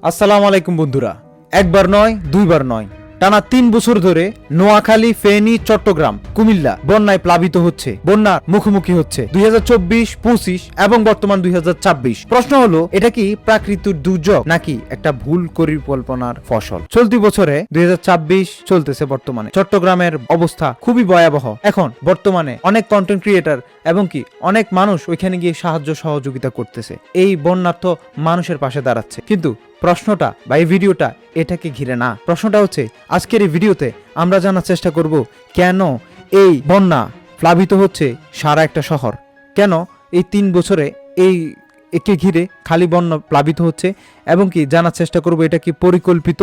আসসালামু আলাইকুম বন্ধুরা, একবার নয় দুইবার নয়, টানা ৩ বছর ধরে নোয়াখালী, ফেনী, চট্টগ্রাম, কুমিল্লা বন্যায় প্লাবিত হচ্ছে, বন্যার মুখোমুখি হচ্ছে 2024, 25 এবং বর্তমান 2026। প্রশ্ন হলো, এটা কি প্রাকৃতিক দুর্যোগ নাকি একটা ভুল পরিকল্পনার ফসল? চলতি বছরে 2026 চলতেছে। বর্তমানে চট্টগ্রামের অবস্থা খুবই ভয়াবহ। এখন বর্তমানে অনেক কন্টেন্ট ক্রিয়েটর এবং কি অনেক মানুষ ওইখানে গিয়ে সাহায্য সহযোগিতা করতেছে, এই বন্যার্থ মানুষের পাশে দাঁড়াচ্ছে। কিন্তু প্রশ্নটা বা এই ভিডিওটা এটাকে ঘিরে না। প্রশ্নটা হচ্ছে, আজকের এই ভিডিওতে আমরা জানার চেষ্টা করব কেন এই বন্যা প্লাবিত হচ্ছে সারা একটা শহর, কেন এই 3 বছরে এই একে ঘিরে খালি বন্যা প্লাবিত হচ্ছে, এবং কি জানার চেষ্টা করব এটা কি পরিকল্পিত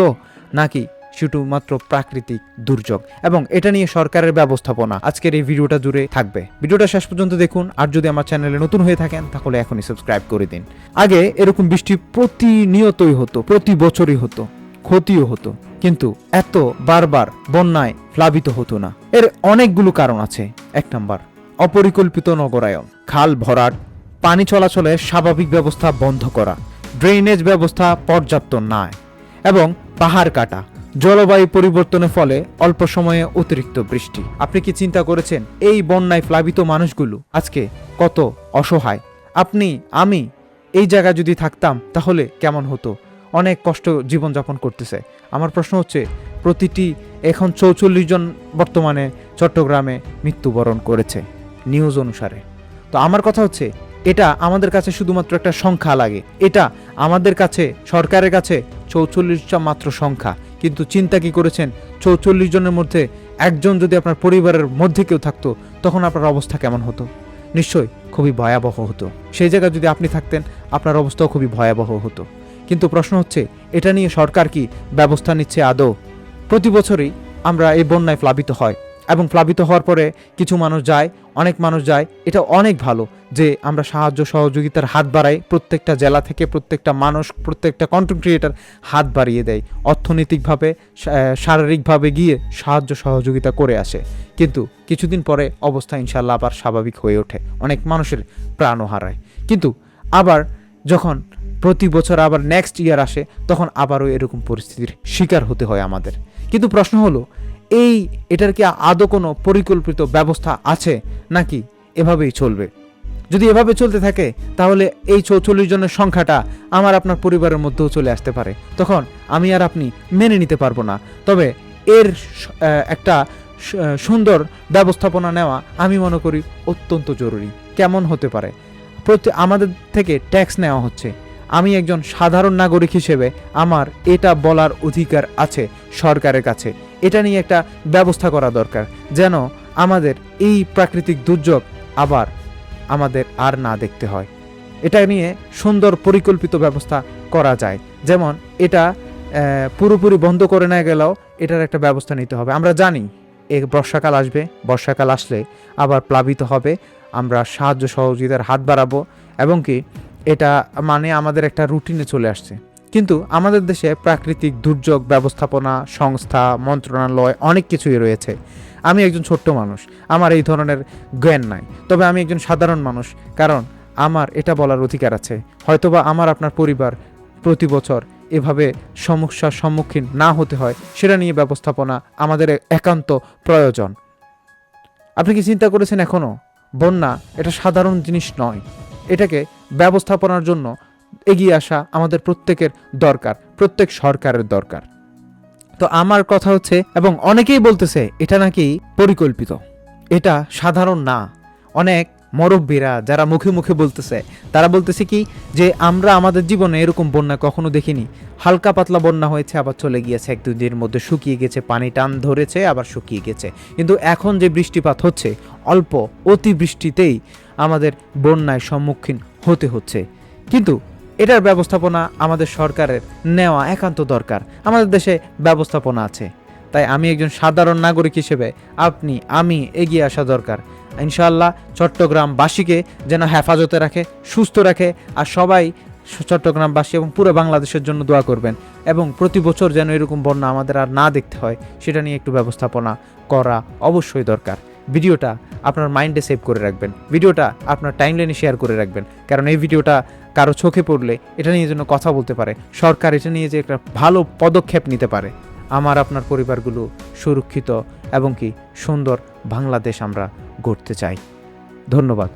নাকি শুধুমাত্র প্রাকৃতিক দুর্যোগ, এবং এটা নিয়ে সরকারের ব্যবস্থাপনা। আজকের এই ভিডিওটা জুড়ে থাকবে, ভিডিওটা শেষ পর্যন্ত দেখুন। আর যদি আমার চ্যানেলে নতুন হয়ে থাকেন তাহলে এখনই সাবস্ক্রাইব করে দিন। আগে এরকম বৃষ্টি প্রতিনিয়তই হতো, প্রতি বছরই হতো, ক্ষতিও হতো, কিন্তু এত বারবার বন্যায় প্লাবিত হতো না। এর অনেকগুলো কারণ আছে। 1 নাম্বার, অপরিকল্পিত নগরায়ন, খাল ভরাট, পানি চলাচলের স্বাভাবিক ব্যবস্থা বন্ধ করা, ড্রেনেজ ব্যবস্থা পর্যাপ্ত নয়, এবং পাহাড় কাটা, জলবায়ু পরিবর্তনের ফলে অল্প সময়ে অতিরিক্ত বৃষ্টি। আপনি কি চিন্তা করেছেন এই বন্যায় প্লাবিত মানুষগুলো আজকে কত অসহায়? আপনি, আমি এই জায়গায় যদি থাকতাম তাহলে কেমন হতো? অনেক কষ্ট জীবনযাপন করতেছে। আমার প্রশ্ন হচ্ছে, প্রতিটি এখন 44 জন বর্তমানে চট্টগ্রামে মৃত্যুবরণ করেছে নিউজ অনুসারে। তো আমার কথা হচ্ছে, এটা আমাদের কাছে শুধুমাত্র একটা সংখ্যা লাগে, এটা আমাদের কাছে, সরকারের কাছে 44টা মাত্র সংখ্যা। কিন্তু চিন্তা কি করেছেন, 44 জনের মধ্যে একজন যদি আপনার পরিবারের মধ্যে কেউ থাকতো, তখন আপনার অবস্থা কেমন হতো? নিশ্চয়ই খুবই ভয়াবহ হতো। সেই জায়গায় যদি আপনি থাকতেন, আপনার অবস্থাও খুবই ভয়াবহ হতো। কিন্তু প্রশ্ন হচ্ছে, এটা নিয়ে সরকার কি ব্যবস্থা নিচ্ছে আদৌ? প্রতি বছরই আমরা এই বন্যায় প্লাবিত হয়, এবং প্লাবিত হওয়ার পরে কিছু মানুষ যায়, অনেক মানুষ যায়। এটা অনেক ভালো যে আমরা সাহায্য সহযোগিতার হাত বাড়াই, প্রত্যেকটা জেলা থেকে প্রত্যেকটা মানুষ, প্রত্যেকটা কন্টেন্ট ক্রিয়েটর হাত বাড়িয়ে দেয়, অর্থনৈতিকভাবে, শারীরিকভাবে গিয়ে সাহায্য সহযোগিতা করে আসে। কিন্তু কিছুদিন পরে অবস্থা ইনশাল্লাহ আবার স্বাভাবিক হয়ে ওঠে, অনেক মানুষের প্রাণও হারায়। কিন্তু আবার যখন প্রতি বছর আবার নেক্সট ইয়ার আসে, তখন আবারও এরকম পরিস্থিতির শিকার হতে হয় আমাদের। কিন্তু প্রশ্ন হলো, এটার কি আদৌ কোনো পরিকল্পিত ব্যবস্থা আছে নাকি এভাবেই চলবে? যদি এভাবে চলতে থাকে তাহলে এই 44 জনের সংখ্যাটা আমার আপনার পরিবারের মধ্যেও চলে আসতে পারে, তখন আমি আর আপনি মেনে নিতে পারবো না। তবে এর একটা সুন্দর ব্যবস্থাপনা নেওয়া আমি মনে করি অত্যন্ত জরুরি। কেমন হতে পারে? আমাদের থেকে ট্যাক্স নেওয়া হচ্ছে, আমি একজন সাধারণ নাগরিক হিসেবে আমার এটা বলার অধিকার আছে সরকারের কাছে। এটা নিয়ে একটা ব্যবস্থা করা দরকার, যেন আমাদের এই প্রাকৃতিক দুর্যোগ আবার আমাদের আর না দেখতে হয়। এটা নিয়ে সুন্দর পরিকল্পিত ব্যবস্থা করা যায়, যেমন এটা পুরোপুরি বন্ধ করে না গেলেও এটার একটা ব্যবস্থা নিতে হবে। আমরা জানি এই বর্ষাকাল আসবে, বর্ষাকাল আসলে আবার প্লাবিত হবে, আমরা সাহায্য সহযোগিতার হাত বাড়াবো, এবং কি এটা মানে আমাদের একটা রুটিনে চলে আসছে। কিন্তু আমাদের দেশে প্রাকৃতিক দুর্যোগ ব্যবস্থাপনা সংস্থা, মন্ত্রণালয় অনেক কিছুই রয়েছে। আমি একজন ছোট্ট মানুষ, আমার এই ধরনের জ্ঞান নাই, তবে আমি একজন সাধারণ মানুষ, কারণ আমার এটা বলার অধিকার আছে। হয়তোবা আমার আপনার পরিবার প্রতি বছর এভাবে সমস্যার সম্মুখীন না হতে হয়, সেটা নিয়ে ব্যবস্থাপনা আমাদের একান্ত প্রয়োজন। আপনি কি চিন্তা করেছেন এখনো, বন্যা এটা সাধারণ জিনিস নয়, এটাকে ব্যবস্থাপনার জন্য এগিয়ে আসা আমাদের প্রত্যেকের দরকার, প্রত্যেক সরকারের দরকার। তো আমার কথা হচ্ছে, এবং অনেকেই বলতেছে এটা নাকি পরিকল্পিত, এটা সাধারণ না। অনেক মুরব্বীরা যারা মুখে মুখে বলতেছে, তারা বলতেছে কি যে আমরা আমাদের জীবনে এরকম বন্যা কখনো দেখিনি। হালকা পাতলা বন্যা হয়েছে, আবার চলে গিয়েছে, 1-2 দিনের মধ্যে শুকিয়ে গেছে, পানি টান ধরেছে, আবার শুকিয়ে গেছে। কিন্তু এখন যে বৃষ্টিপাত হচ্ছে, অল্প অতিবৃষ্টিতেই আমাদের বন্যায় সম্মুখীন হতে হচ্ছে। কিন্তু এটার ব্যবস্থাপনা আমাদের সরকারের নেওয়া একান্ত দরকার। আমাদের দেশে ব্যবস্থাপনা আছে, তাই আমি একজন সাধারণ নাগরিক হিসেবে আপনি, আমি এগিয়ে আসা দরকার। ইনশাআল্লাহ চট্টগ্রামবাসীকে যেন হেফাজতে রাখে, সুস্থ রাখে, আর সবাই চট্টগ্রামবাসী এবং পুরো বাংলাদেশের জন্য দোয়া করবেন, এবং প্রতি বছর যেন এরকম বন্যা আমাদের আর না দেখতে হয়, সেটা নিয়ে একটু ব্যবস্থাপনা করা অবশ্যই দরকার। ভিডিওটা আপনার মাইন্ডে সেভ করে রাখবেন, ভিডিওটা আপনার টাইমলাইনে শেয়ার করে রাখবেন, কারণ এই ভিডিওটা কারো চোখে পড়লে এটা নিয়ে যেন কথা বলতে পারে, সরকার এটা নিয়ে যে একটা ভালো পদক্ষেপ নিতে পারে, আমার আপনার পরিবারগুলো সুরক্ষিত এবং কি সুন্দর বাংলাদেশ আমরা গড়তে চাই। ধন্যবাদ।